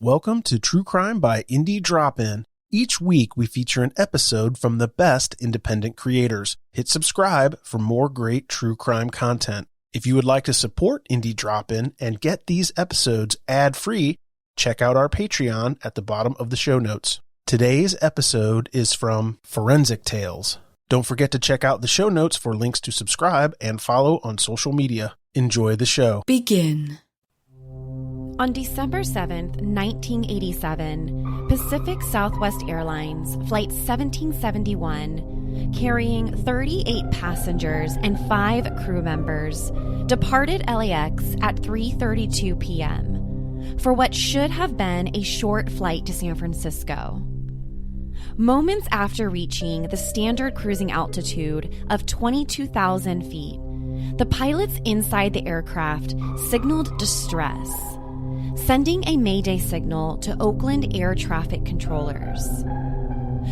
Welcome to True Crime by Indie Drop-In. Each week we feature an episode from the best independent creators. Hit subscribe for more great true crime content. If you would like to support Indie Drop-In and get these episodes ad-free, check out our Patreon at the bottom of the show notes. Today's episode is from Forensic Tales. Don't forget to check out the show notes for links to subscribe and follow on social media. Enjoy the show. Begin. On December 7th, 1987, Pacific Southwest Airlines Flight 1771, carrying 38 passengers and 5 crew members, departed LAX at 3:32 p.m. for what should have been a short flight to San Francisco. Moments after reaching the standard cruising altitude of 22,000 feet, the pilots inside the aircraft signaled distress, sending a mayday signal to Oakland air traffic controllers.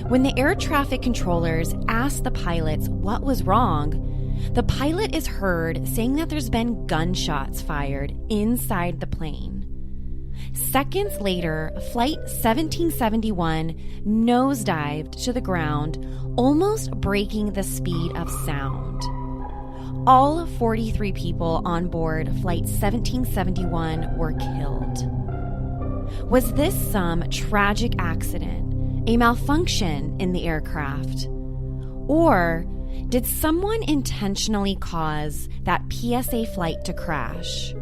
When the air traffic controllers asked the pilots what was wrong, the pilot is heard saying that there's been gunshots fired inside the plane. Seconds later, Flight 1771 nosedived to the ground, almost breaking the speed of sound. All 43 people on board Flight 1771 were killed. Was this some tragic accident, a malfunction in the aircraft? Or did someone intentionally cause that PSA flight to crash?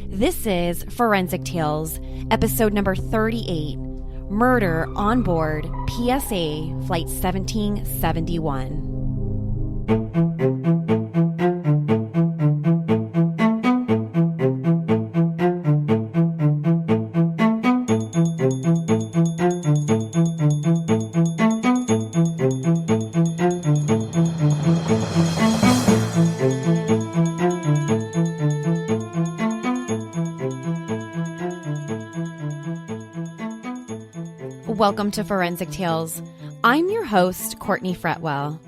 This is Forensic Tales, episode number 38, Murder on Board PSA Flight 1771. Welcome to Forensic Tales. I'm your host, Courtney Fretwell.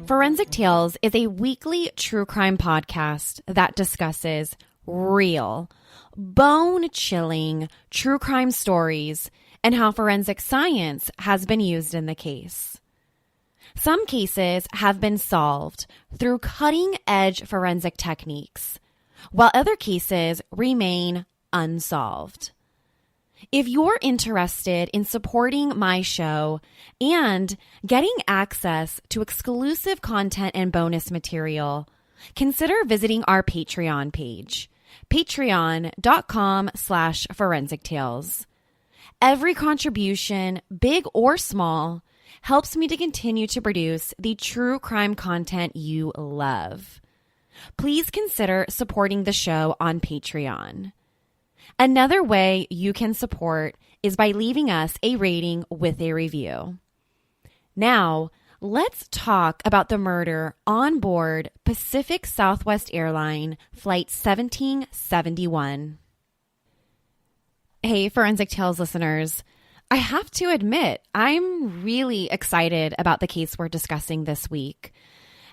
Forensic Tales is a weekly true crime podcast that discusses real, bone-chilling true crime stories and how forensic science has been used in the case. Some cases have been solved through cutting-edge forensic techniques, while other cases remain unsolved. If you're interested in supporting my show and getting access to exclusive content and bonus material, consider visiting our Patreon page, patreon.com/forensictales. Every contribution, big or small, helps me to continue to produce the true crime content you love. Please consider supporting the show on Patreon. Another way you can support is by leaving us a rating with a review. Now, let's talk about the murder on board Pacific Southwest Airlines Flight 1771. Hey, Forensic Tales listeners. I have to admit, I'm really excited about the case we're discussing this week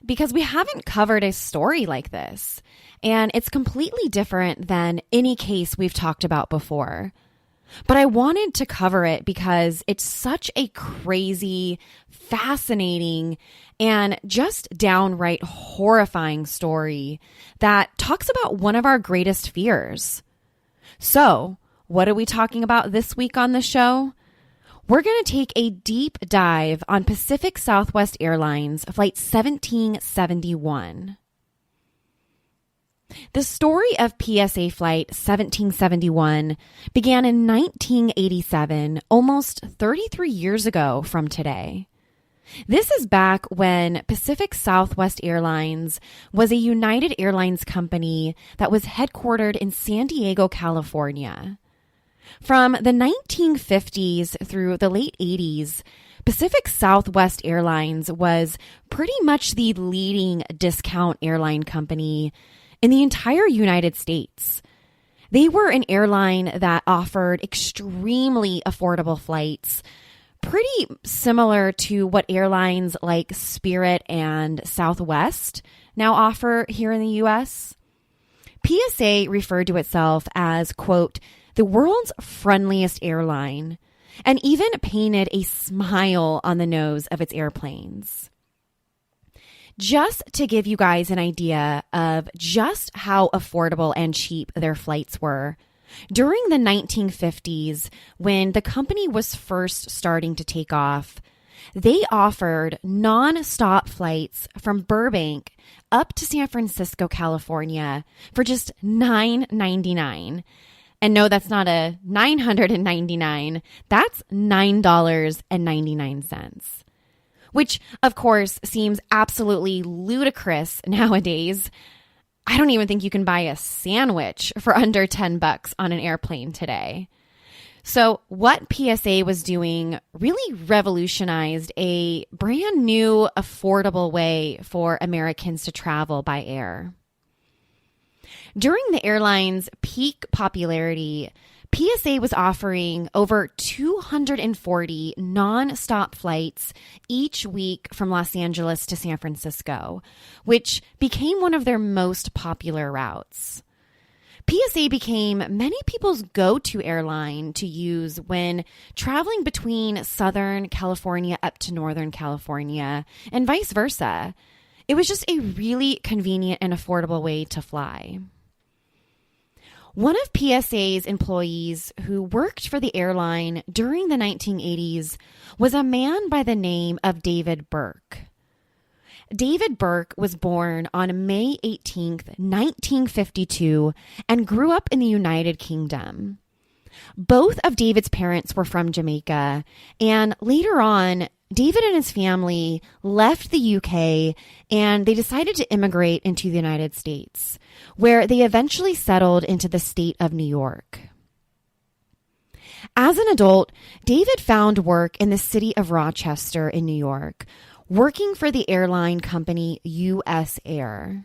because we haven't covered a story like this. And it's completely different than any case we've talked about before. But I wanted to cover it because it's such a crazy, fascinating, and just downright horrifying story that talks about one of our greatest fears. So, what are we talking about this week on the show? We're going to take a deep dive on Pacific Southwest Airlines Flight 1771. The story of PSA Flight 1771 began in 1987, almost 33 years ago from today. This is back when Pacific Southwest Airlines was a United Airlines company that was headquartered in San Diego, California. From the 1950s through the late 80s, Pacific Southwest Airlines was pretty much the leading discount airline company in the entire United States. They were an airline that offered extremely affordable flights, pretty similar to what airlines like Spirit and Southwest now offer here in the U.S. PSA referred to itself as, quote, the world's friendliest airline, and even painted a smile on the nose of its airplanes. Just to give you guys an idea of just how affordable and cheap their flights were, during the 1950s, when the company was first starting to take off, they offered non-stop flights from Burbank up to San Francisco, California for just $9.99. And no, that's not a $999. That's $9.99. Which, of course, seems absolutely ludicrous nowadays. I don't even think you can buy a sandwich for under $10 on an airplane today. So what PSA was doing really revolutionized a brand new, affordable way for Americans to travel by air. During the airline's peak popularity, PSA was offering over 240 non-stop flights each week from Los Angeles to San Francisco, which became one of their most popular routes. PSA became many people's go-to airline to use when traveling between Southern California up to Northern California and vice versa. It was just a really convenient and affordable way to fly. One of PSA's employees who worked for the airline during the 1980s was a man by the name of David Burke. David Burke was born on May 18th, 1952, and grew up in the United Kingdom. Both of David's parents were from Jamaica, and later on, David and his family left the UK and they decided to immigrate into the United States, where they eventually settled into the state of New York. As an adult, David found work in the city of Rochester in New York, working for the airline company US Air.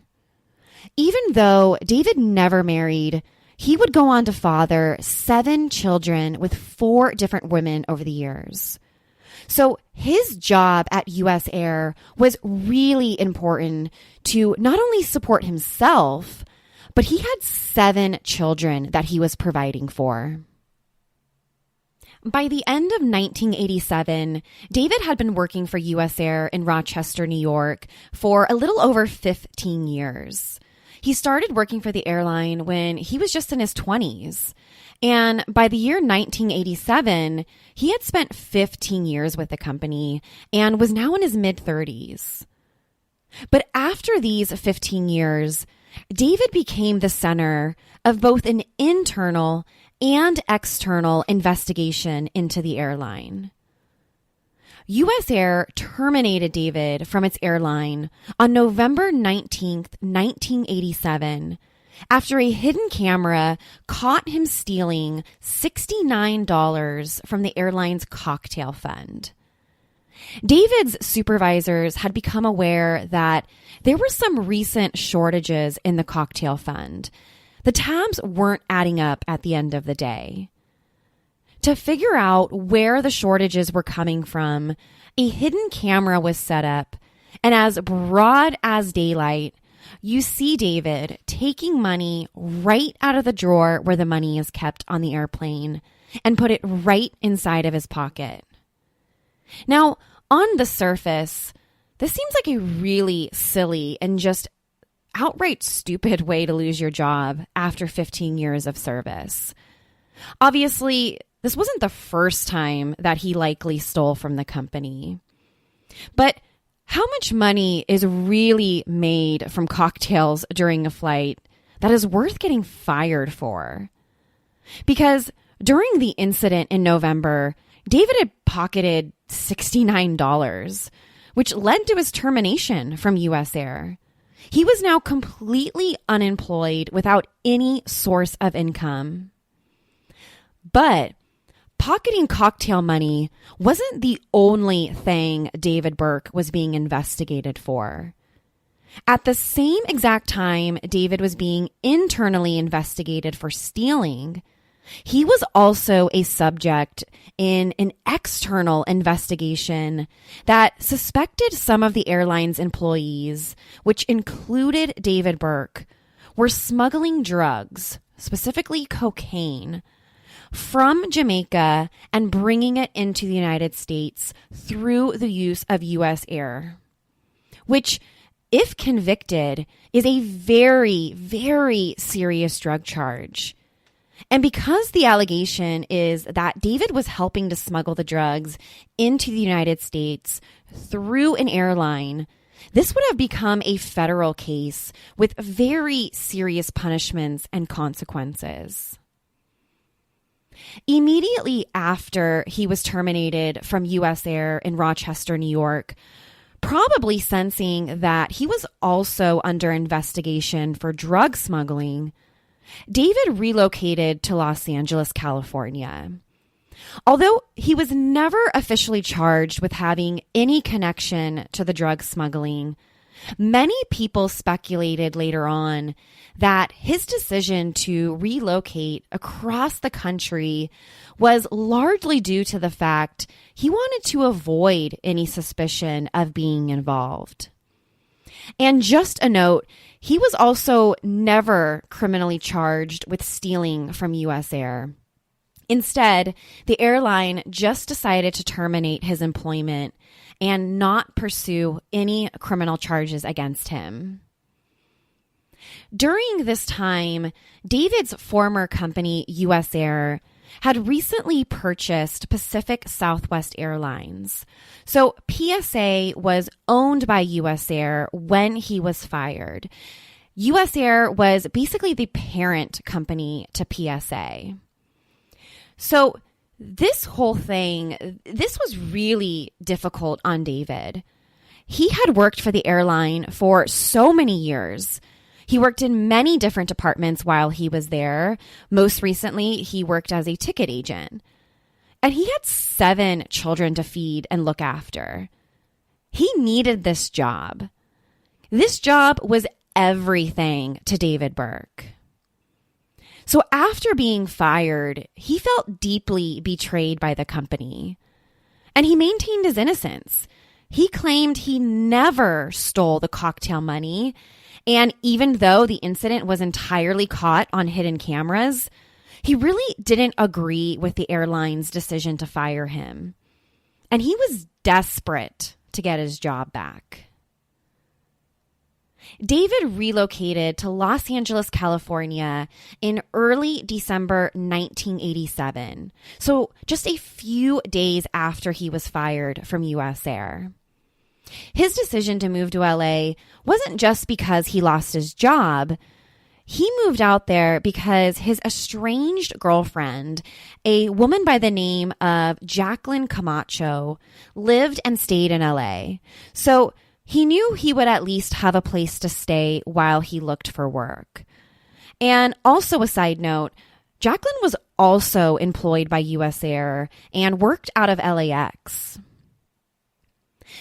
Even though David never married, he would go on to father 7 children with 4 different women over the years. So his job at US Air was really important to not only support himself, but he had 7 children that he was providing for. By the end of 1987, David had been working for US Air in Rochester, New York for a little over 15 years. He started working for the airline when he was just in his 20s. And by the year 1987, he had spent 15 years with the company and was now in his mid-30s. But after these 15 years, David became the center of both an internal and external investigation into the airline. US Air terminated David from its airline on November 19th, 1987, after a hidden camera caught him stealing $69 from the airline's cocktail fund. David's supervisors had become aware that there were some recent shortages in the cocktail fund. The tabs weren't adding up at the end of the day. To figure out where the shortages were coming from, a hidden camera was set up, and as broad as daylight, you see David taking money right out of the drawer where the money is kept on the airplane and put it right inside of his pocket. Now, on the surface, this seems like a really silly and just outright stupid way to lose your job after 15 years of service. Obviously, this wasn't the first time that he likely stole from the company. But how much money is really made from cocktails during a flight that is worth getting fired for? Because during the incident in November, David had pocketed $69, which led to his termination from US Air. He was now completely unemployed without any source of income. But pocketing cocktail money wasn't the only thing David Burke was being investigated for. At the same exact time David was being internally investigated for stealing, he was also a subject in an external investigation that suspected some of the airline's employees, which included David Burke, were smuggling drugs, specifically cocaine, from Jamaica and bringing it into the United States through the use of U.S. Air, which, if convicted, is a very, very serious drug charge. And because the allegation is that David was helping to smuggle the drugs into the United States through an airline, this would have become a federal case with very serious punishments and consequences. Immediately after he was terminated from U.S. Air in Rochester, New York, probably sensing that he was also under investigation for drug smuggling, David relocated to Los Angeles, California. Although he was never officially charged with having any connection to the drug smuggling, many people speculated later on that his decision to relocate across the country was largely due to the fact he wanted to avoid any suspicion of being involved. And just a note, he was also never criminally charged with stealing from U.S. Air. Instead, the airline just decided to terminate his employment and not pursue any criminal charges against him. During this time, David's former company, U.S. Air, had recently purchased Pacific Southwest Airlines. So PSA was owned by U.S. Air when he was fired. U.S. Air was basically the parent company to PSA. So this whole thing, this was really difficult on David. He had worked for the airline for so many years. He worked in many different departments while he was there. Most recently, he worked as a ticket agent. And he had 7 children to feed and look after. He needed this job. This job was everything to David Burke. So after being fired, he felt deeply betrayed by the company. And he maintained his innocence. He claimed he never stole the cocktail money. And even though the incident was entirely caught on hidden cameras, he really didn't agree with the airline's decision to fire him. And he was desperate to get his job back. David relocated to Los Angeles, California in early December 1987, so just a few days after he was fired from U.S. Air. His decision to move to LA wasn't just because he lost his job. He moved out there because his estranged girlfriend, a woman by the name of Jacqueline Camacho, lived and stayed in LA. So he knew he would at least have a place to stay while he looked for work. And also a side note, Jacqueline was also employed by U.S. Air and worked out of LAX.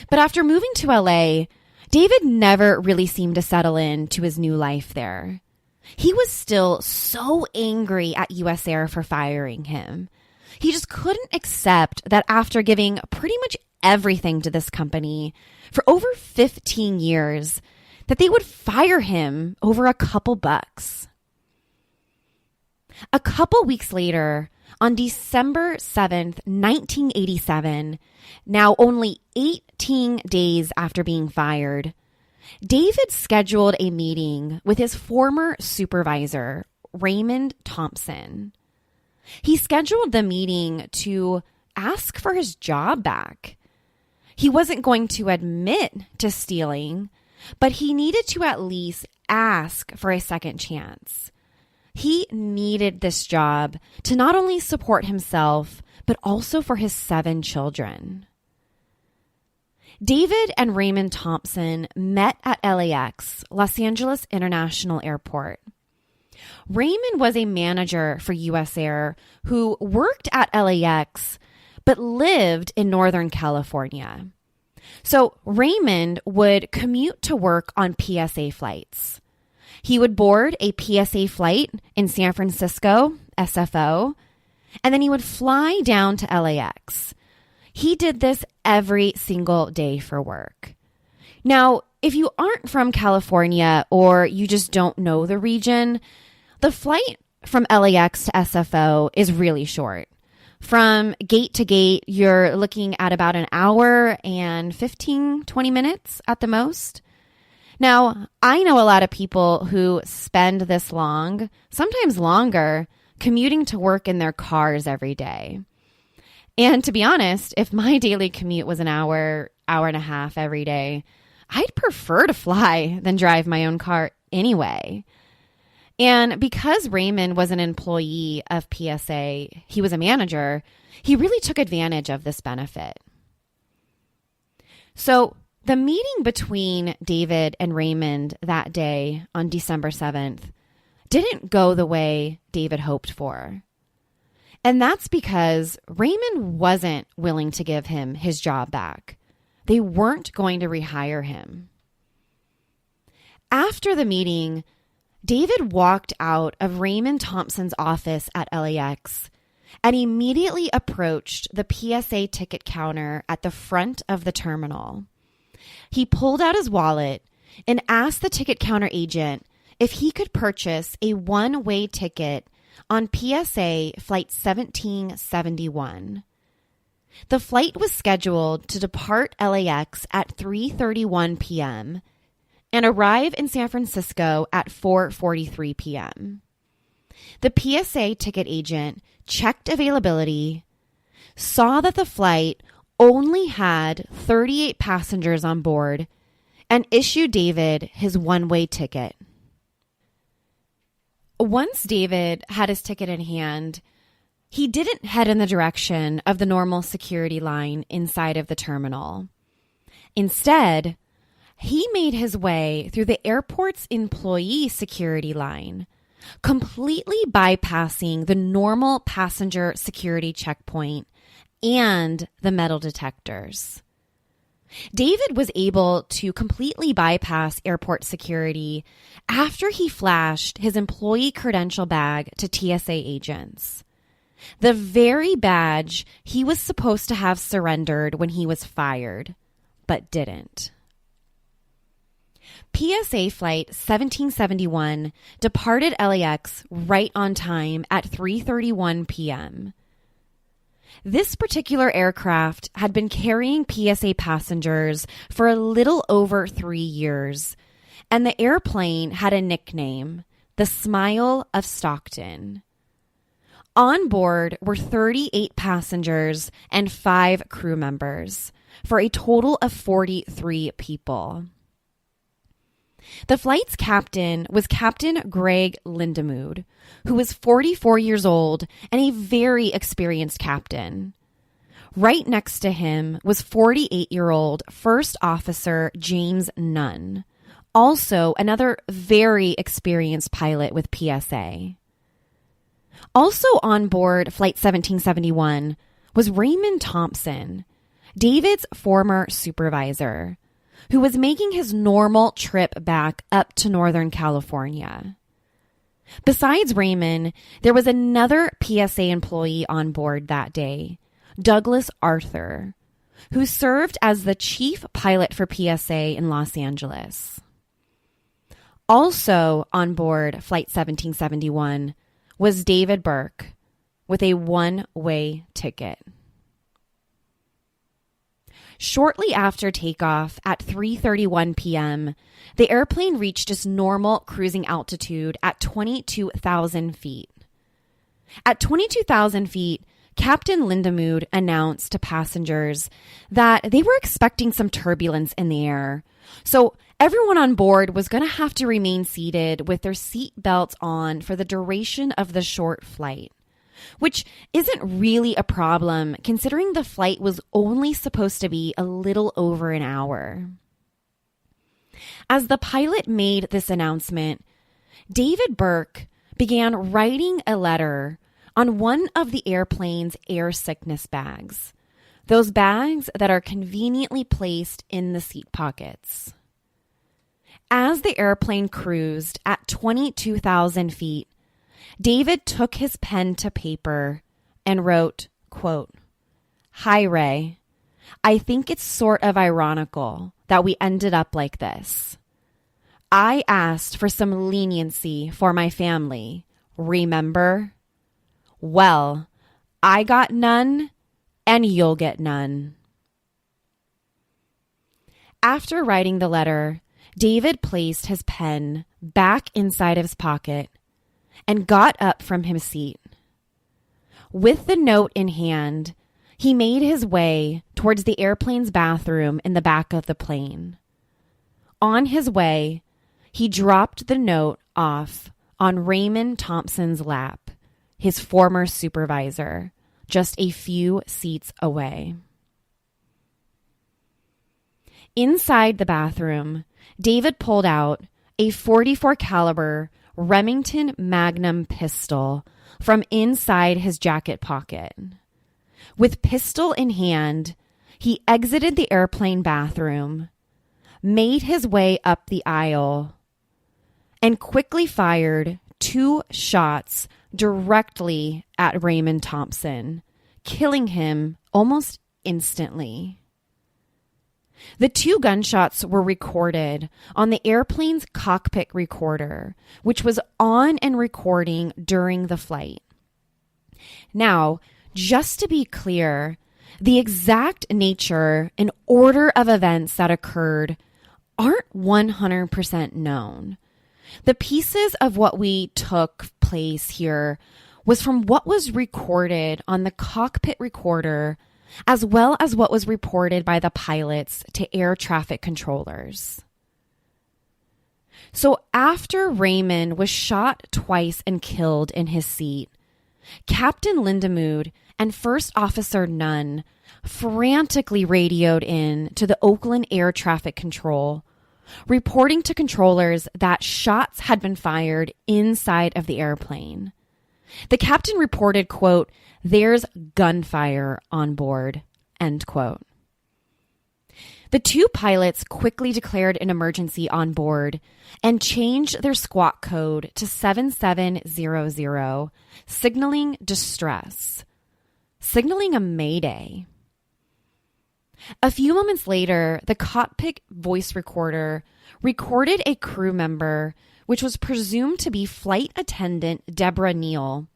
But after moving to LA, David never really seemed to settle in to his new life there. He was still so angry at U.S. Air for firing him. He just couldn't accept that after giving pretty much everything to this company for over 15 years, that they would fire him over a couple bucks. A couple weeks later, on December 7th, 1987, now only 18 days after being fired, David scheduled a meeting with his former supervisor, Raymond Thompson. He scheduled the meeting to ask for his job back. He wasn't going to admit to stealing, but he needed to at least ask for a second chance. He needed this job to not only support himself, but also for his 7 children. David and Raymond Thompson met at LAX, Los Angeles International Airport. Raymond was a manager for U.S. Air who worked at LAX, but lived in Northern California. So Raymond would commute to work on PSA flights. He would board a PSA flight in San Francisco, SFO, and then he would fly down to LAX. He did this every single day for work. Now, if you aren't from California or you just don't know the region, the flight from LAX to SFO is really short. From gate to gate, you're looking at about an hour and 15-20 minutes at the most. Now, I know a lot of people who spend this long, sometimes longer, commuting to work in their cars every day. And to be honest, if my daily commute was an hour, hour and a half every day, I'd prefer to fly than drive my own car anyway. And because Raymond was an employee of PSA, he was a manager, he really took advantage of this benefit. So the meeting between David and Raymond that day on December 7th didn't go the way David hoped for. And that's because Raymond wasn't willing to give him his job back. They weren't going to rehire him. After the meeting, David walked out of Raymond Thompson's office at LAX and immediately approached the PSA ticket counter at the front of the terminal. He pulled out his wallet and asked the ticket counter agent if he could purchase a one-way ticket on PSA Flight 1771. The flight was scheduled to depart LAX at 3:31 p.m. and arrive in San Francisco at 4:43 p.m. The PSA ticket agent checked availability, saw that the flight only had 38 passengers on board, and issued David his one-way ticket. Once David had his ticket in hand, he didn't head in the direction of the normal security line inside of the terminal. Instead, he made his way through the airport's employee security line, completely bypassing the normal passenger security checkpoint and the metal detectors. David was able to completely bypass airport security after he flashed his employee credential bag to TSA agents, the very badge he was supposed to have surrendered when he was fired, but didn't. PSA Flight 1771 departed LAX right on time at 3:31 p.m. This particular aircraft had been carrying PSA passengers for a little over 3 years, and the airplane had a nickname, the Smile of Stockton. On board were 38 passengers and 5 crew members, for a total of 43 people. The flight's captain was Captain Greg Lindemood, who was 44 years old and a very experienced captain. Right next to him was 48-year-old First Officer James Nunn, also another very experienced pilot with PSA. Also on board Flight 1771 was Raymond Thompson, David's former supervisor, who was making his normal trip back up to Northern California. Besides Raymond, there was another PSA employee on board that day, Douglas Arthur, who served as the chief pilot for PSA in Los Angeles. Also on board Flight 1771 was David Burke with a one-way ticket. Shortly after takeoff at 3:31 p.m., the airplane reached its normal cruising altitude at 22,000 feet. At 22,000 feet, Captain Lindemood announced to passengers that they were expecting some turbulence in the air, so everyone on board was going to have to remain seated with their seat belts on for the duration of the short flight, which isn't really a problem considering the flight was only supposed to be a little over an hour. As the pilot made this announcement, David Burke began writing a letter on one of the airplane's air sickness bags, those bags that are conveniently placed in the seat pockets. As the airplane cruised at 22,000 feet, David took his pen to paper and wrote, quote, "Hi, Ray. I think it's sort of ironical that we ended up like this. I asked for some leniency for my family, remember? Well, I got none, and you'll get none. After writing the letter, David placed his pen back inside of his pocket and got up from his seat. With the note in hand, he made his way towards the airplane's bathroom in the back of the plane. On his way, he dropped the note off on Raymond Thompson's lap, his former supervisor, just a few seats away. Inside the bathroom, David pulled out a .44 caliber Remington Magnum pistol from inside his jacket pocket. With pistol in hand, he exited the airplane bathroom, made his way up the aisle, and quickly fired 2 shots directly at Raymond Thompson, killing him almost instantly. The 2 gunshots were recorded on the airplane's cockpit recorder, which was on and recording during the flight. Now, just to be clear, the exact nature and order of events that occurred aren't 100% known. The pieces of what we took place here was from what was recorded on the cockpit recorder, as well as what was reported by the pilots to air traffic controllers. So after Raymond was shot twice and killed in his seat, Captain Lindemood and First Officer Nunn frantically radioed in to the Oakland Air Traffic Control, reporting to controllers that shots had been fired inside of the airplane. The captain reported, quote, "There's gunfire on board," end quote. The 2 pilots quickly declared an emergency on board and changed their squawk code to 7700, signaling distress, signaling a mayday. A few moments later, the cockpit voice recorder recorded a crew member, which was presumed to be flight attendant Deborah Neal,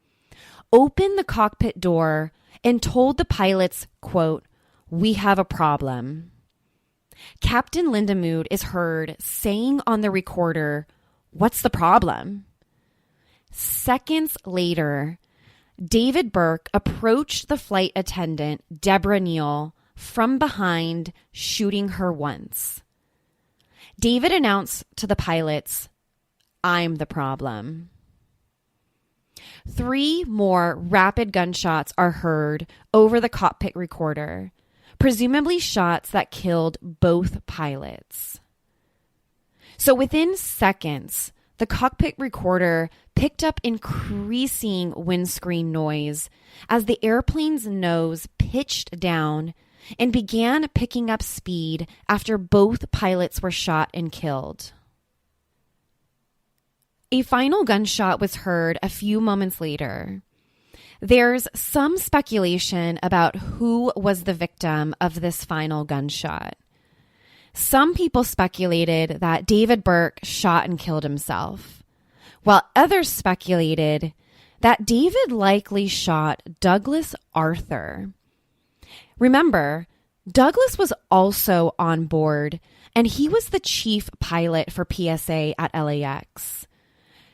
opened the cockpit door and told the pilots, quote, "We have a problem." Captain Lindemood is heard saying on the recorder, "What's the problem?" Seconds later, David Burke approached the flight attendant, Deborah Neal, from behind, shooting her once. David announced to the pilots, "I'm the problem." 3 more rapid gunshots are heard over the cockpit recorder, presumably shots that killed both pilots. So within seconds, the cockpit recorder picked up increasing windscreen noise as the airplane's nose pitched down and began picking up speed after both pilots were shot and killed. A final gunshot was heard a few moments later. There's some speculation about who was the victim of this final gunshot. Some people speculated that David Burke shot and killed himself, while others speculated that David likely shot Douglas Arthur. Remember, Douglas was also on board, and he was the chief pilot for PSA at LAX.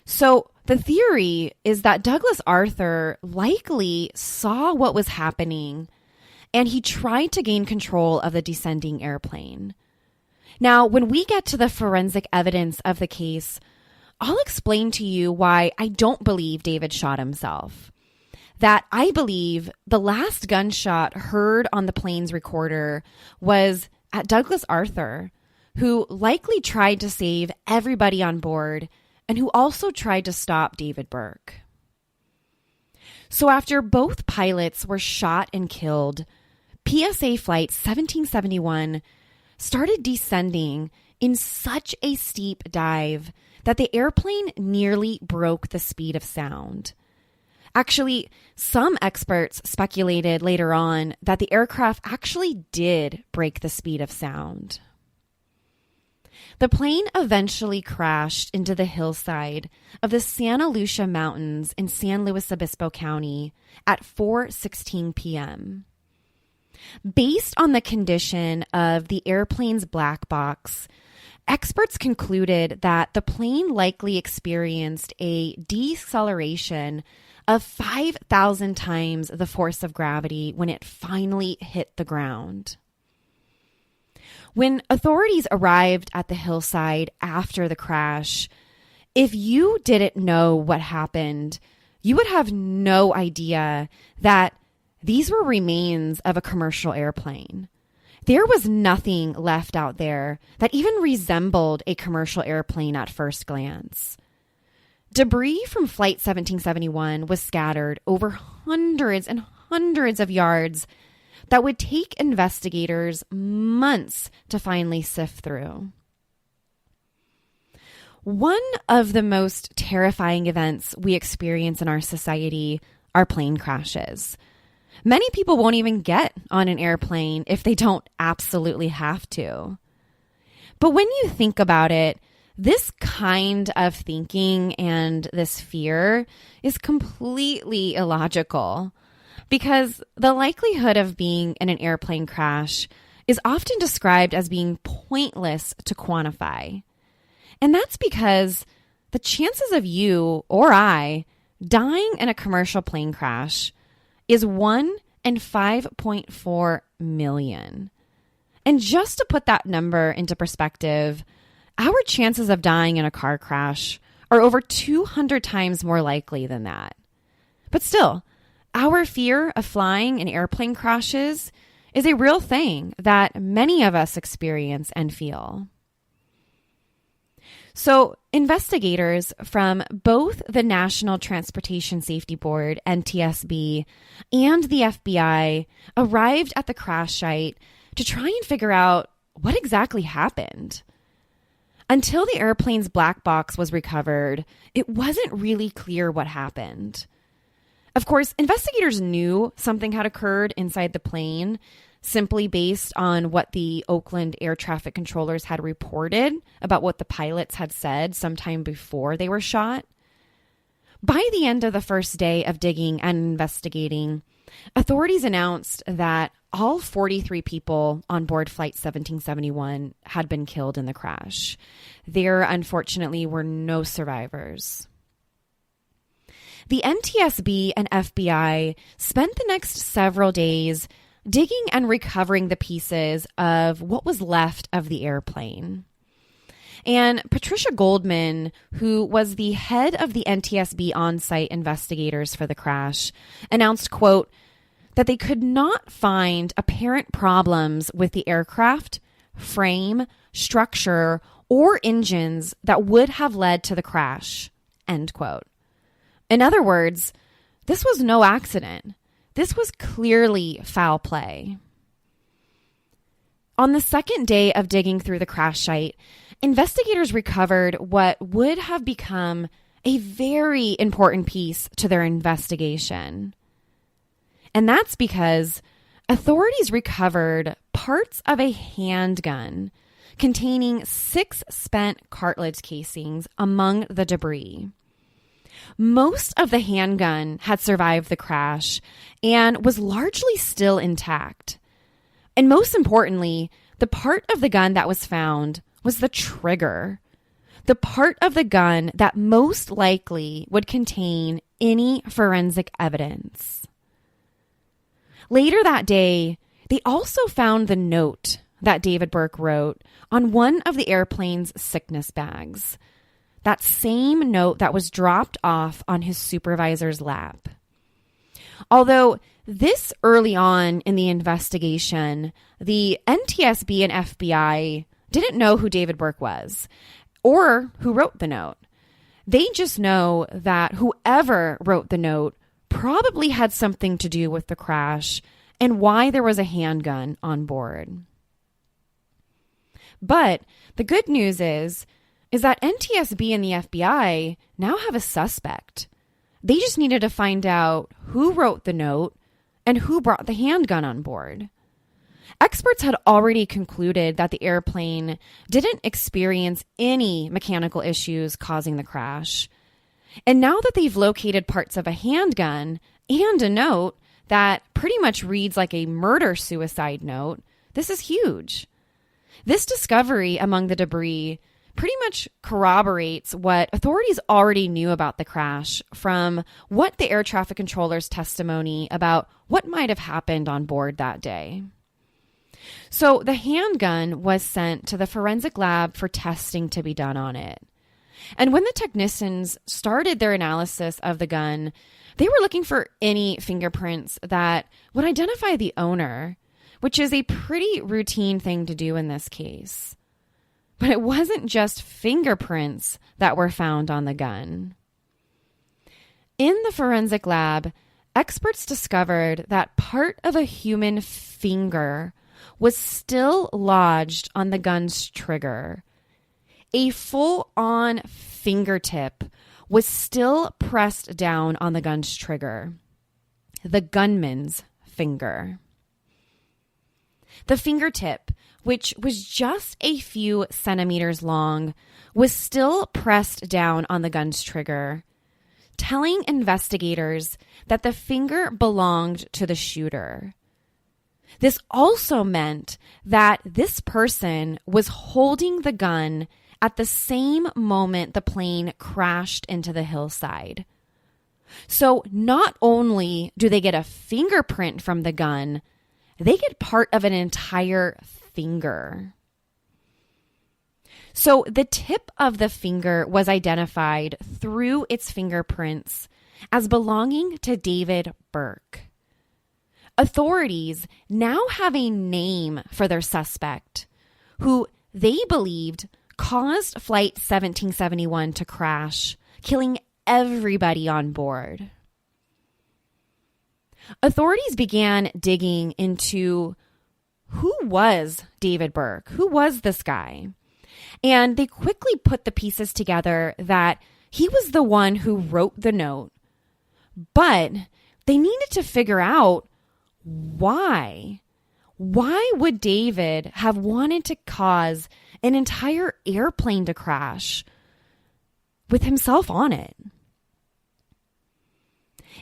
So the theory is that Douglas Arthur likely saw what was happening, and he tried to gain control of the descending airplane. Now, when we get to the forensic evidence of the case, I'll explain to you why I don't believe David shot himself. That I believe the last gunshot heard on the plane's recorder was at Douglas Arthur, who likely tried to save everybody on board and who also tried to stop David Burke. So after both pilots were shot and killed, PSA Flight 1771 started descending in such a steep dive that the airplane nearly broke the speed of sound. Actually, some experts speculated later on that the aircraft actually did break the speed of sound. The plane eventually crashed into the hillside of the Santa Lucia Mountains in San Luis Obispo County at 4:16 p.m. Based on the condition of the airplane's black box, experts concluded that the plane likely experienced a deceleration of 5,000 times the force of gravity when it finally hit the ground. When authorities arrived at the hillside after the crash, if you didn't know what happened, you would have no idea that these were remains of a commercial airplane. There was nothing left out there that even resembled a commercial airplane at first glance. Debris from Flight 1771 was scattered over hundreds and hundreds of yards that would take investigators months to finally sift through. One of the most terrifying events we experience in our society are plane crashes. Many people won't even get on an airplane if they don't absolutely have to. But when you think about it, this kind of thinking and this fear is completely illogical because the likelihood of being in an airplane crash is often described as being pointless to quantify. And that's because the chances of you or I dying in a commercial plane crash is 1 in 5.4 million. And just to put that number into perspective, our chances of dying in a car crash are over 200 times more likely than that. But still, our fear of flying in airplane crashes is a real thing that many of us experience and feel. So, investigators from both the National Transportation Safety Board, NTSB, and the FBI arrived at the crash site to try and figure out what exactly happened. Until the airplane's black box was recovered, it wasn't really clear what happened. Of course, investigators knew something had occurred inside the plane, simply based on what the Oakland air traffic controllers had reported about what the pilots had said sometime before they were shot. By the end of the first day of digging and investigating, authorities announced that all 43 people on board Flight 1771 had been killed in the crash. There, unfortunately, were no survivors. The NTSB and FBI spent the next several days digging and recovering the pieces of what was left of the airplane. And Patricia Goldman, who was the head of the NTSB on-site investigators for the crash, announced, quote, that they could not find apparent problems with the aircraft, frame, structure, or engines that would have led to the crash, end quote. In other words, this was no accident. This was clearly foul play. On the second day of digging through the crash site, investigators recovered what would have become a very important piece to their investigation. And that's because authorities recovered parts of a handgun containing 6 spent cartridge casings among the debris. Most of the handgun had survived the crash and was largely still intact. And most importantly, the part of the gun that was found was the trigger, the part of the gun that most likely would contain any forensic evidence. Later that day, they also found the note that David Burke wrote on one of the airplane's sickness bags. That same note that was dropped off on his supervisor's lap. Although this early on in the investigation, the NTSB and FBI didn't know who David Burke was or who wrote the note. They just know that whoever wrote the note probably had something to do with the crash and why there was a handgun on board. But the good news is that NTSB and the FBI now have a suspect. They just needed to find out who wrote the note and who brought the handgun on board. Experts had already concluded that the airplane didn't experience any mechanical issues causing the crash. And now that they've located parts of a handgun and a note that pretty much reads like a murder-suicide note, this is huge. This discovery among the debris pretty much corroborates what authorities already knew about the crash from what the air traffic controller's testimony about what might have happened on board that day. So the handgun was sent to the forensic lab for testing to be done on it. And when the technicians started their analysis of the gun, they were looking for any fingerprints that would identify the owner, which is a pretty routine thing to do in this case. But it wasn't just fingerprints that were found on the gun. In the forensic lab, experts discovered that part of a human finger was still lodged on the gun's trigger. A full-on fingertip was still pressed down on the gun's trigger. The gunman's finger. The fingertip, which was just a few centimeters long, was still pressed down on the gun's trigger, telling investigators that the finger belonged to the shooter. This also meant that this person was holding the gun at the same moment the plane crashed into the hillside. So not only do they get a fingerprint from the gun, they get part of an entire finger. So the tip of the finger was identified through its fingerprints as belonging to David Burke. Authorities now have a name for their suspect, who they believed caused Flight 1771 to crash, killing everybody on board. Authorities began digging into who was David Burke? Who was this guy? And they quickly put the pieces together that he was the one who wrote the note, but they needed to figure out why. Why would David have wanted to cause an entire airplane to crash with himself on it?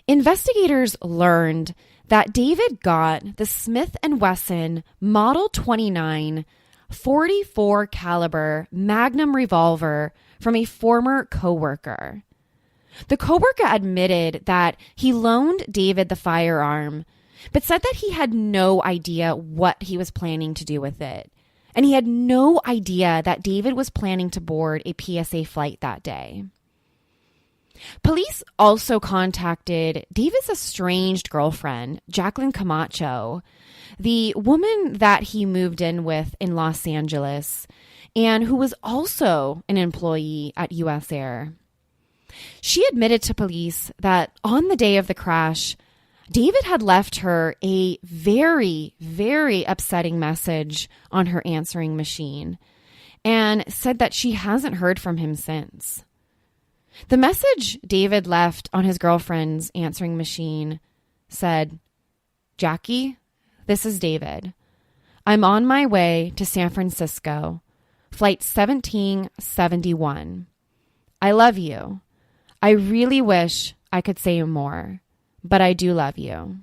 Investigators learned that David got the Smith & Wesson Model 29 .44 caliber Magnum revolver from a former coworker. The coworker admitted that he loaned David the firearm, but said that he had no idea what he was planning to do with it. And he had no idea that David was planning to board a PSA flight that day. Police also contacted David's estranged girlfriend, Jacqueline Camacho, the woman that he moved in with in Los Angeles, and who was also an employee at US Air. She admitted to police that on the day of the crash, David had left her a very, very upsetting message on her answering machine and said that she hasn't heard from him since. The message David left on his girlfriend's answering machine said, "Jackie, this is David. I'm on my way to San Francisco, Flight 1771. I love you. I really wish I could say more, but I do love you."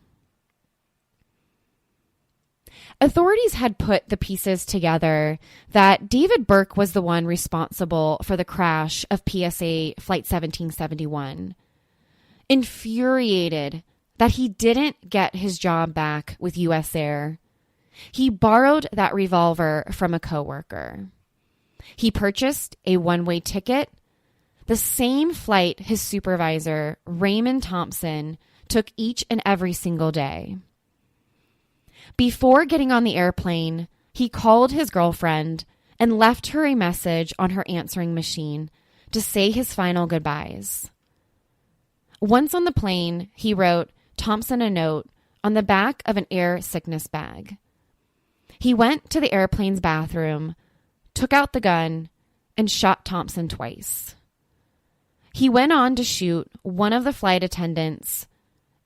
Authorities had put the pieces together that David Burke was the one responsible for the crash of PSA Flight 1771. Infuriated that he didn't get his job back with US Air, he borrowed that revolver from a coworker. He purchased a one-way ticket, the same flight his supervisor, Raymond Thompson, took each and every single day. Before getting on the airplane, he called his girlfriend and left her a message on her answering machine to say his final goodbyes. Once on the plane, he wrote Thompson a note on the back of an air sickness bag. He went to the airplane's bathroom, took out the gun, and shot Thompson twice. He went on to shoot one of the flight attendants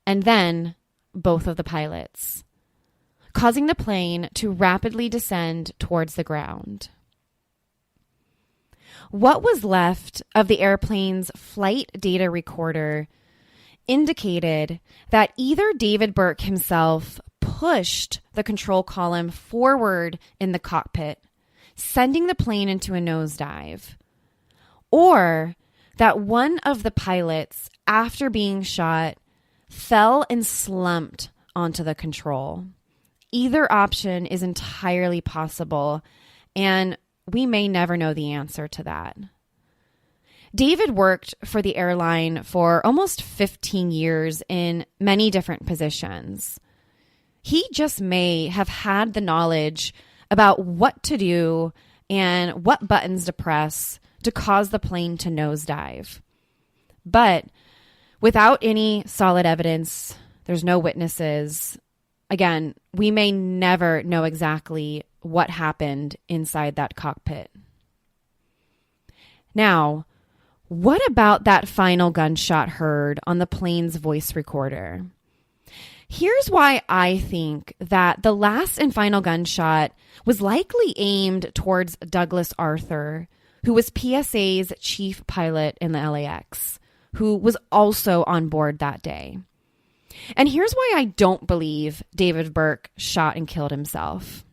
and then both of the pilots, causing the plane to rapidly descend towards the ground. What was left of the airplane's flight data recorder indicated that either David Burke himself pushed the control column forward in the cockpit, sending the plane into a nosedive, or that one of the pilots, after being shot, fell and slumped onto the control. Either option is entirely possible, and we may never know the answer to that. David worked for the airline for almost 15 years in many different positions. He just may have had the knowledge about what to do and what buttons to press to cause the plane to nosedive. But without any solid evidence, there's no witnesses. Again, we may never know exactly what happened inside that cockpit. Now, what about that final gunshot heard on the plane's voice recorder? Here's why I think that the last and final gunshot was likely aimed towards Douglas Arthur, who was PSA's chief pilot in the LAX, who was also on board that day. And here's why I don't believe David Burke shot and killed himself.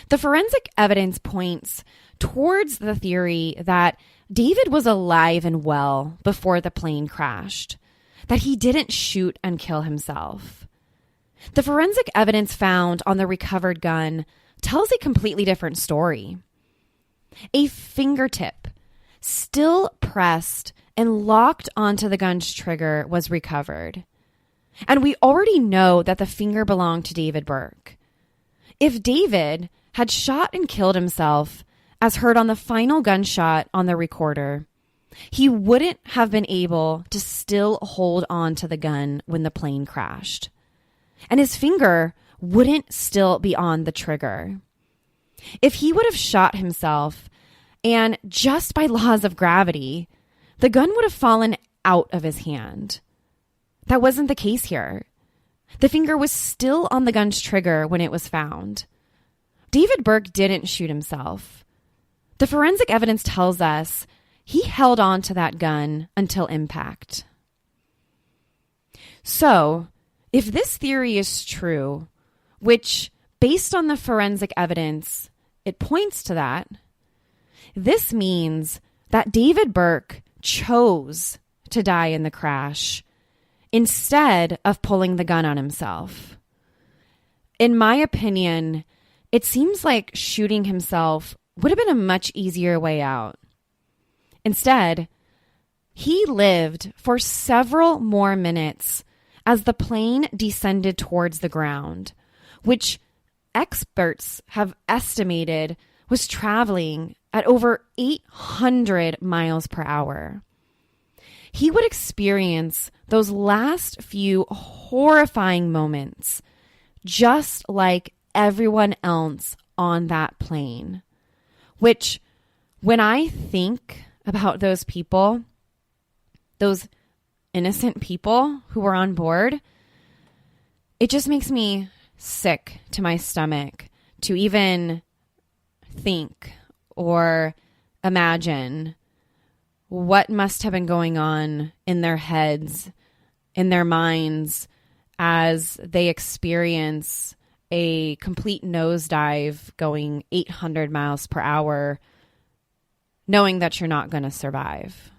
The forensic evidence points towards the theory that David was alive and well before the plane crashed, that he didn't shoot and kill himself. The forensic evidence found on the recovered gun tells a completely different story. A fingertip, still pressed and locked onto the gun's trigger, was recovered. And we already know that the finger belonged to David Burke. If David had shot and killed himself, as heard on the final gunshot on the recorder, he wouldn't have been able to still hold on to the gun when the plane crashed. And his finger wouldn't still be on the trigger. If he would have shot himself, and just by laws of gravity, the gun would have fallen out of his hand. That wasn't the case here. The finger was still on the gun's trigger when it was found. David Burke didn't shoot himself. The forensic evidence tells us he held on to that gun until impact. So, if this theory is true, which, based on the forensic evidence, it points to that, this means that David Burke chose to die in the crash instead of pulling the gun on himself. In my opinion, it seems like shooting himself would have been a much easier way out. Instead, he lived for several more minutes as the plane descended towards the ground, which experts have estimated was traveling at over 800 miles per hour. He would experience those last few horrifying moments, just like everyone else on that plane, which, when I think about those people, those innocent people who were on board, it just makes me sick to my stomach to even think or imagine what must have been going on in their heads, in their minds, as they experience a complete nosedive going 800 miles per hour, knowing that you're not going to survive.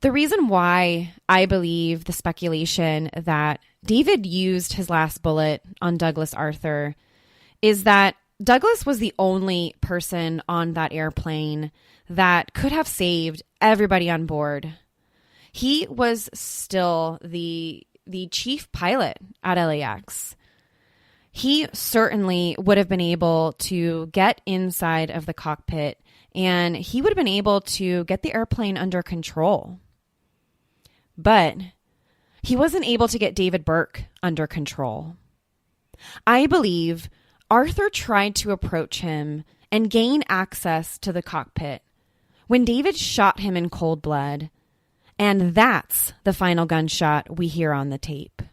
The reason why I believe the speculation that David used his last bullet on Douglas Arthur is that Douglas was the only person on that airplane that could have saved everybody on board. He was still the chief pilot at LAX. He certainly would have been able to get inside of the cockpit, and he would have been able to get the airplane under control. But he wasn't able to get David Burke under control. I believe Arthur tried to approach him and gain access to the cockpit when David shot him in cold blood, and that's the final gunshot we hear on the tape.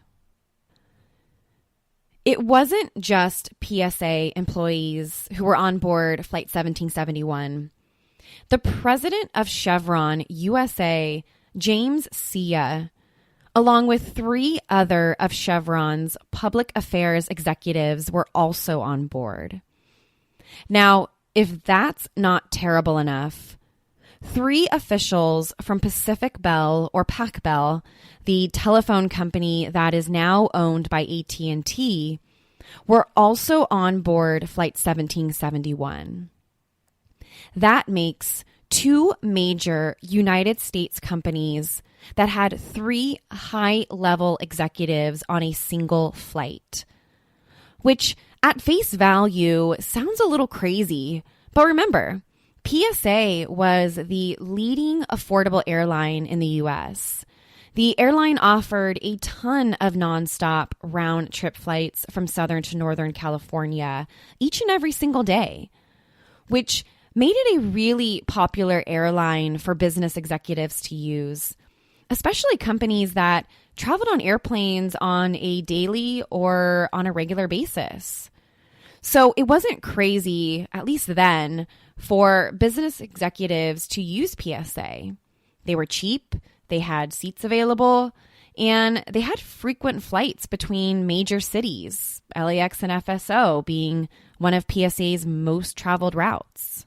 It wasn't just PSA employees who were on board Flight 1771. The president of Chevron USA, James Sia, along with 3 other of Chevron's public affairs executives, were also on board. Now, if that's not terrible enough, 3 officials from Pacific Bell or Pac Bell, the telephone company that is now owned by AT&T, were also on board Flight 1771. That makes 2 major United States companies that had 3 high-level executives on a single flight, which at face value sounds a little crazy. But remember, PSA was the leading affordable airline in the U.S. The airline offered a ton of nonstop round-trip flights from Southern to Northern California each and every single day, which made it a really popular airline for business executives to use, especially companies that traveled on airplanes on a daily or on a regular basis. So it wasn't crazy, at least then, for business executives to use PSA. They were cheap, they had seats available, and they had frequent flights between major cities, LAX and FSO being one of PSA's most traveled routes.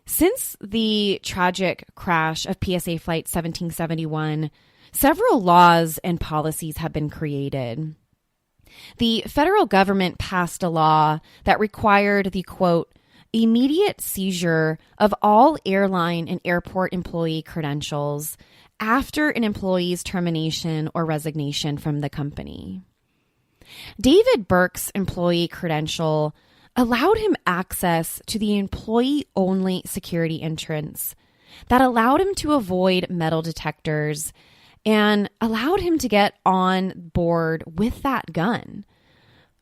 Since the tragic crash of PSA Flight 1771, several laws and policies have been created. The federal government passed a law that required the, quote, immediate seizure of all airline and airport employee credentials after an employee's termination or resignation from the company. David Burke's employee credential allowed him access to the employee-only security entrance that allowed him to avoid metal detectors and allowed him to get on board with that gun.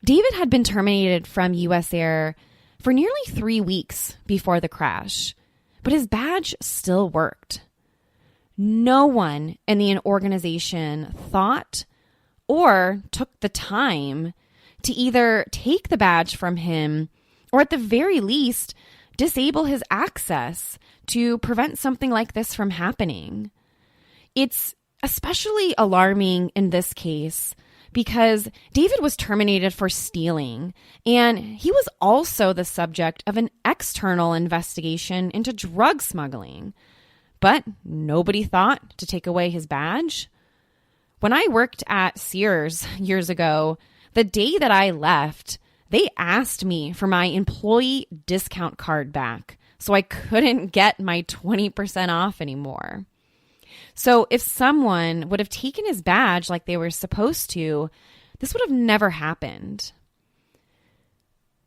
David had been terminated from U.S. Air for nearly 3 weeks before the crash, but his badge still worked. No one in the organization thought or took the time to either take the badge from him or at the very least disable his access to prevent something like this from happening. It's especially alarming in this case because David was terminated for stealing, and he was also the subject of an external investigation into drug smuggling. But nobody thought to take away his badge. When I worked at Sears years ago, the day that I left, they asked me for my employee discount card back, so I couldn't get my 20% off anymore. So if someone would have taken his badge like they were supposed to, this would have never happened.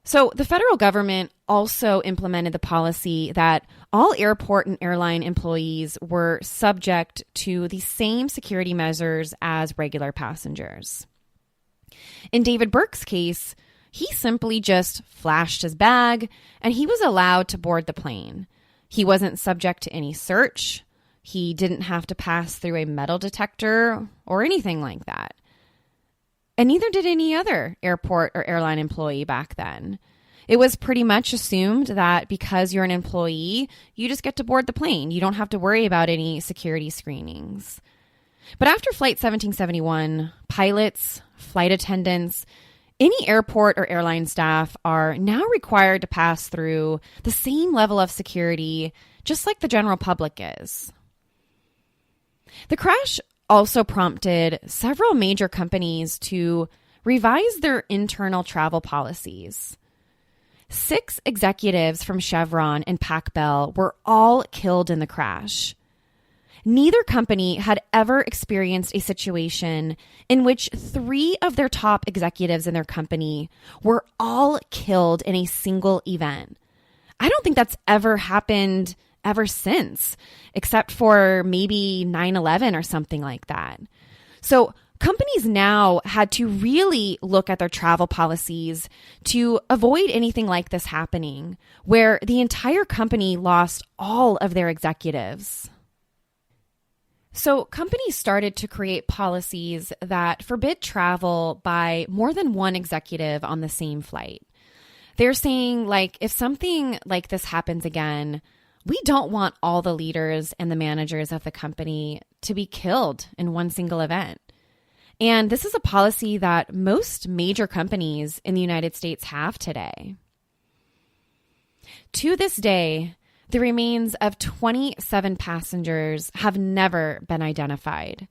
So the federal government also implemented the policy that all airport and airline employees were subject to the same security measures as regular passengers. In David Burke's case, he simply just flashed his bag and he was allowed to board the plane. He wasn't subject to any search. He didn't have to pass through a metal detector or anything like that. And neither did any other airport or airline employee back then. It was pretty much assumed that because you're an employee, you just get to board the plane. You don't have to worry about any security screenings. But after Flight 1771, pilots, flight attendants, any airport or airline staff are now required to pass through the same level of security, just like the general public is. The crash also prompted several major companies to revise their internal travel policies. 6 executives from Chevron and Pac Bell were all killed in the crash. Neither company had ever experienced a situation in which 3 of their top executives in their company were all killed in a single event. I don't think that's ever happened ever since, except for maybe 9/11 or something like that. So companies now had to really look at their travel policies to avoid anything like this happening, where the entire company lost all of their executives. So companies started to create policies that forbid travel by more than one executive on the same flight. They're saying, like, if something like this happens again, we don't want all the leaders and the managers of the company to be killed in one single event. And this is a policy that most major companies in the United States have today. To this day, the remains of 27 passengers have never been identified.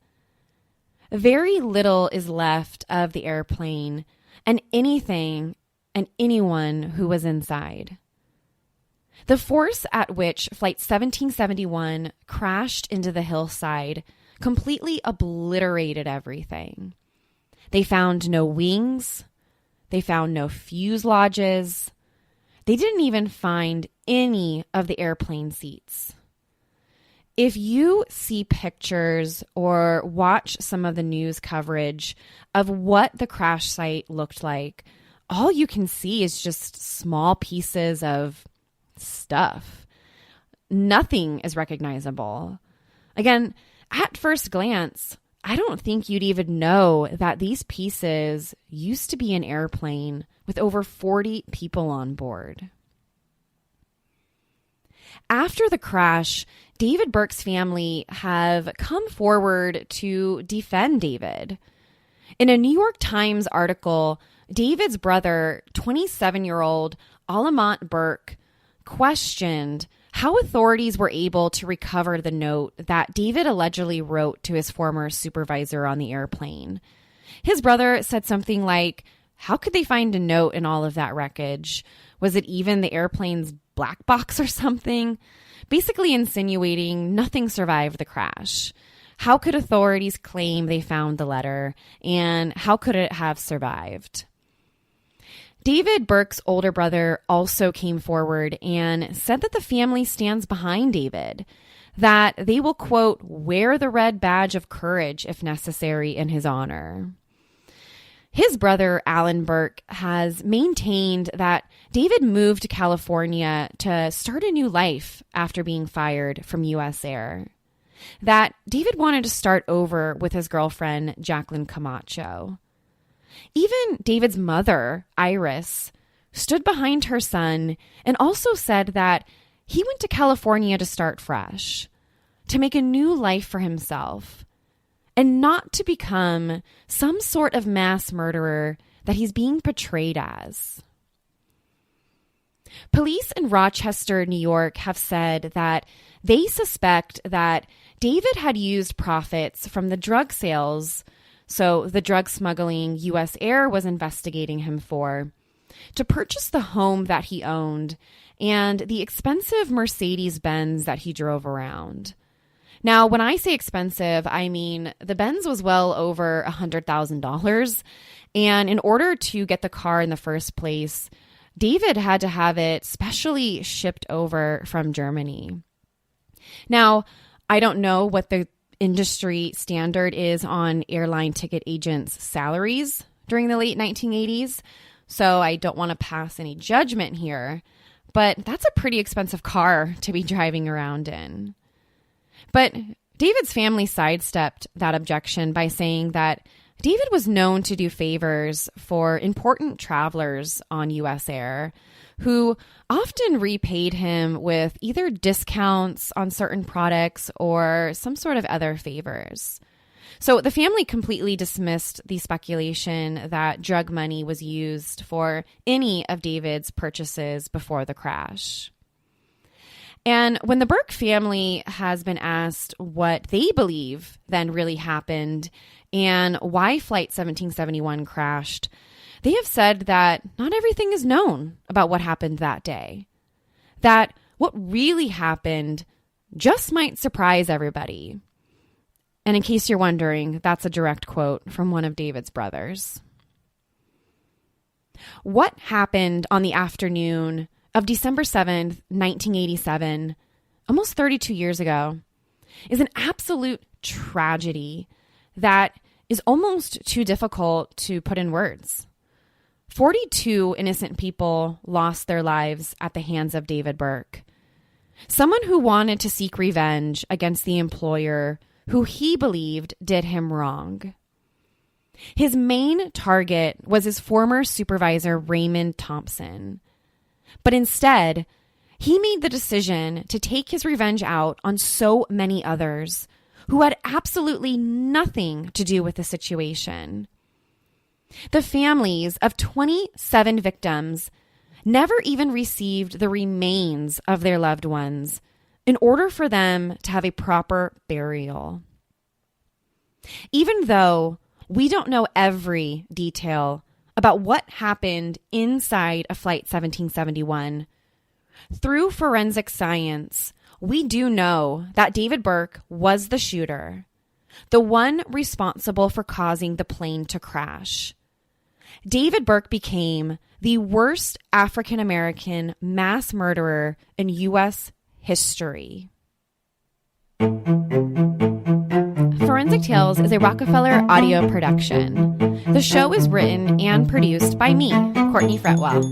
Very little is left of the airplane and anything and anyone who was inside. The force at which Flight 1771 crashed into the hillside completely obliterated everything. They found no wings. They found no fuselages. They didn't even find any of the airplane seats. If you see pictures or watch some of the news coverage of what the crash site looked like, all you can see is just small pieces of stuff. Nothing is recognizable. Again, at first glance, I don't think you'd even know that these pieces used to be an airplane with over 40 people on board. After the crash, David Burke's family have come forward to defend David. In a New York Times article, David's brother, 27-year-old Alamont Burke, questioned how authorities were able to recover the note that David allegedly wrote to his former supervisor on the airplane. His brother said something like, how could they find a note in all of that wreckage? Was it even the airplane's black box or something? Basically insinuating nothing survived the crash. How could authorities claim they found the letter, and how could it have survived? David Burke's older brother also came forward and said that the family stands behind David, that they will, quote, wear the red badge of courage if necessary in his honor. His brother, Alan Burke, has maintained that David moved to California to start a new life after being fired from U.S. Air, that David wanted to start over with his girlfriend, Jacqueline Camacho. Even David's mother, Iris, stood behind her son and also said that he went to California to start fresh, to make a new life for himself, and not to become some sort of mass murderer that he's being portrayed as. Police in Rochester, New York, have said that they suspect that David had used profits from the drug sales, so the drug smuggling U.S. Air was investigating him for, to purchase the home that he owned and the expensive Mercedes-Benz that he drove around. Now, when I say expensive, I mean the Benz was well over $100,000, and in order to get the car in the first place, David had to have it specially shipped over from Germany. Now, I don't know what the industry standard is on airline ticket agents' salaries during the late 1980s, so I don't want to pass any judgment here, but that's a pretty expensive car to be driving around in. But David's family sidestepped that objection by saying that David was known to do favors for important travelers on U.S. Air who often repaid him with either discounts on certain products or some sort of other favors. So the family completely dismissed the speculation that drug money was used for any of David's purchases before the crash. And when the Burke family has been asked what they believe then really happened and why Flight 1771 crashed, they have said that not everything is known about what happened that day. That what really happened just might surprise everybody. And in case you're wondering, that's a direct quote from one of David's brothers. What happened on the afternoon of December 7th, 1987, almost 32 years ago, is an absolute tragedy that is almost too difficult to put in words. 42 innocent people lost their lives at the hands of David Burke, someone who wanted to seek revenge against the employer who he believed did him wrong. His main target was his former supervisor, Raymond Thompson. But instead, he made the decision to take his revenge out on so many others who had absolutely nothing to do with the situation. The families of 27 victims never even received the remains of their loved ones in order for them to have a proper burial. Even though we don't know every detail about what happened inside of Flight 1771, through forensic science, we do know that David Burke was the shooter, the one responsible for causing the plane to crash. David Burke became the worst African American mass murderer in U.S. history. Forensic Tales is a Rockefeller audio production. The show is written and produced by me, Courtney Fretwell.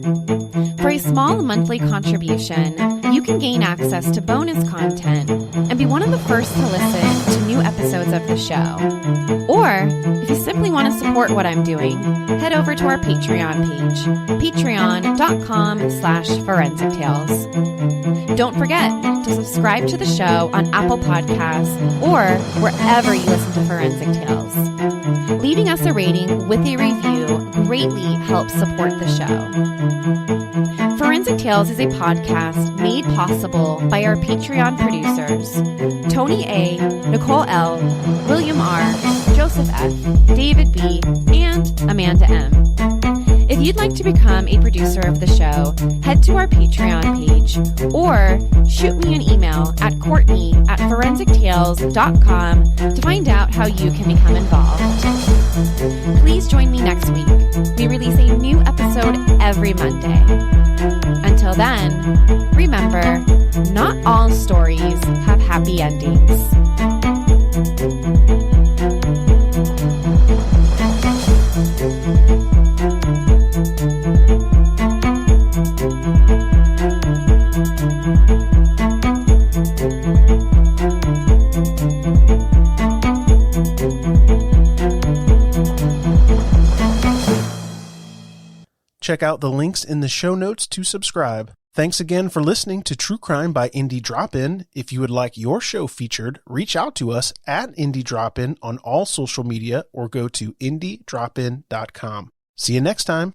For a small monthly contribution, you can gain access to bonus content and be one of the first to listen to new episodes of the show. Or, if you simply want to support what I'm doing, head over to our Patreon page, patreon.com/Forensic Tales. Don't forget to subscribe to the show on Apple Podcasts or wherever you listen to Forensic Tales. Leaving us a rating with a review greatly helps support the show. Forensic Tales is a podcast made possible by our Patreon producers, Tony A., Nicole L., William R., Joseph F., David B., and Amanda M. If you'd like to become a producer of the show, head to our Patreon page or shoot me an email at courtney@forensictales.com to find out how you can become involved. Please join me next week. We release a new episode every Monday. Until then, remember, not all stories have happy endings. Check out the links in the show notes to subscribe. Thanks again for listening to True Crime by Indie Drop-In. If you would like your show featured, reach out to us at Indie Drop-In on all social media or go to indiedropin.com. See you next time.